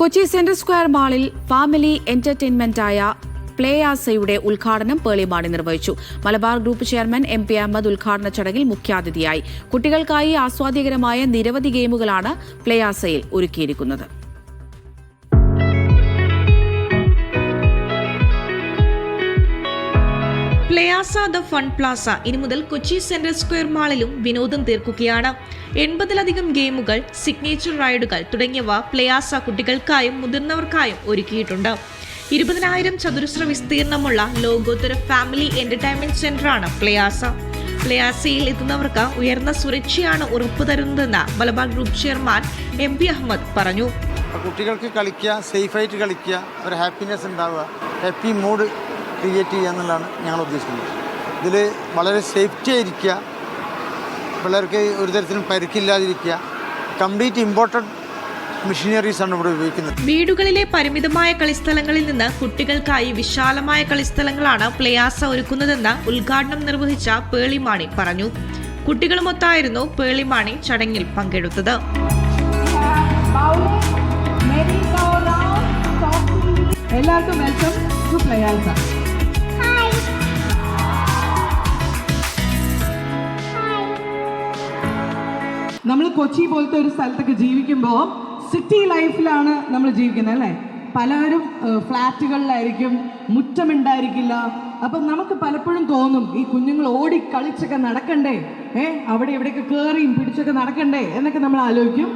Kochi central square മാളിൽ family എന്റർടൈൻമെന്റായ പ്ലേയാസയുടെ ഉദ്ഘാടനം പേളിമാണി നിർവഹിച്ചു. Malabar group chairman MP Ahammed ഉദ്ഘാടന ചടങ്ങിൽ മുഖ്യാതിഥിയായി. കുട്ടികൾക്കായി ആസ്വാദ്യകരമായ നിരവധി ഗെയിമുകളാണ് പ്ലേയാസയിൽ ഒരുക്കിയിരിക്കുന്നത്. പ്ലേയാസ ദ ഫൺ പ്ലാസ ഇനി മുതൽ കൊച്ചി സെൻട്രൽ സ്ക്വയർ മാളിലും വിനോദം തീർക്കുകയാണ്. 80-ലധികം ഗെയിമുകൾ, സിഗ്നേച്ചർ റൈഡുകൾ തുടങ്ങിയവ പ്ലേയാസ കുട്ടികൾക്കായും മുതിർന്നവർക്കായും ഒരുക്കിയിട്ടുണ്ട്. 20,000 ചതുരശ്ര വിസ്തീർണമുള്ള ലോകോത്തര ഫാമിലി എന്റർടൈൻമെന്റ് സെന്ററാണ് പ്ലേയാസ. പ്ലേയാസയിൽ എത്തുന്നവർക്ക് ഉയർന്ന സുരക്ഷയാണ് ഉറപ്പുതരുന്നതെന്ന് Malabar group chairman MP Ahmed പറഞ്ഞു. കുട്ടികൾക്ക് കളിക്കുക, സേഫായിട്ട് കളിക്കുക, ഒരു ഹാപ്പിനെസ് ഉണ്ടാവുക, ഹാപ്പി മൂഡ് ക്രിയേറ്റ് ചെയ്യുക എന്നുള്ളതാണ് ഞങ്ങൾ ഉദ്ദേശിക്കുന്നത്. ഇതിൽ വളരെ സേഫ്റ്റി ആയിരിക്കുക, പിള്ളേർക്ക് ഒരു തരത്തിലും പരിക്കില്ലാതിരിക്കുക, കംപ്ലീറ്റ് ഇമ്പോർട്ടൻറ്റ് മെഷീനറീസ് ആണ് ഇവിടെ ഉപയോഗിക്കുന്നത്. വീടുകളിലെ പരിമിതമായ കളിസ്ഥലങ്ങളിൽ നിന്ന് കുട്ടികൾക്കായി വിശാലമായ കളിസ്ഥലങ്ങളാണ് പ്ലേയാസ ഒരുക്കുന്നതെന്ന് ഉദ്ഘാടനം നിർവഹിച്ച പേളിമാണി പറഞ്ഞു. കുട്ടികളുമൊത്തായിരുന്നു പേളിമാണി ചടങ്ങിൽ പങ്കെടുത്തത്. എല്ലാവർക്കും വെൽക്കം ടു പ്ലേയാസ. നമ്മൾ കൊച്ചി പോലത്തെ ഒരു സ്ഥലത്തൊക്കെ ജീവിക്കുമ്പോൾ സിറ്റി ലൈഫിലാണ് നമ്മൾ ജീവിക്കുന്നത് അല്ലേ. പലരും ഫ്ലാറ്റുകളിലായിരിക്കും, മുറ്റമുണ്ടായിരിക്കില്ല. അപ്പം നമുക്ക് പലപ്പോഴും തോന്നും ഈ കുഞ്ഞുങ്ങൾ ഓടി കളിച്ചൊക്കെ നടക്കണ്ടേ, അവിടെ ഇവിടെയൊക്കെ കയറിയും പിടിച്ചൊക്കെ നടക്കണ്ടേ എന്നൊക്കെ നമ്മൾ ആലോചിക്കും.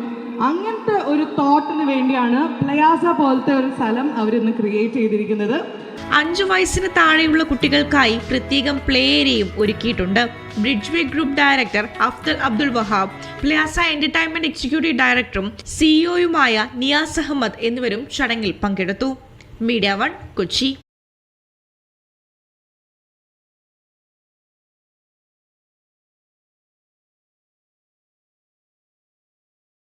അങ്ങനത്തെ ഒരു തോട്ടിന് വേണ്ടിയാണ് പ്ലേയാസ പോലത്തെ ഒരു സ്ഥലം അവരിന്ന് ക്രിയേറ്റ് ചെയ്തിരിക്കുന്നത്. 5 വയസ്സിന് താഴെയുള്ള കുട്ടികൾക്കായി പ്രത്യേകം പ്ലേ ഏരിയയും ഒരുക്കിയിട്ടുണ്ട്. Bridge way group director Afthal Abdul Wahab, Playaza entertainment executive ഡയറക്ടറും CEO യുമായ നിയാസ് അഹമ്മദ് എന്നിവരും ചടങ്ങിൽ പങ്കെടുത്തു. മീഡിയ 1 കൊച്ചി.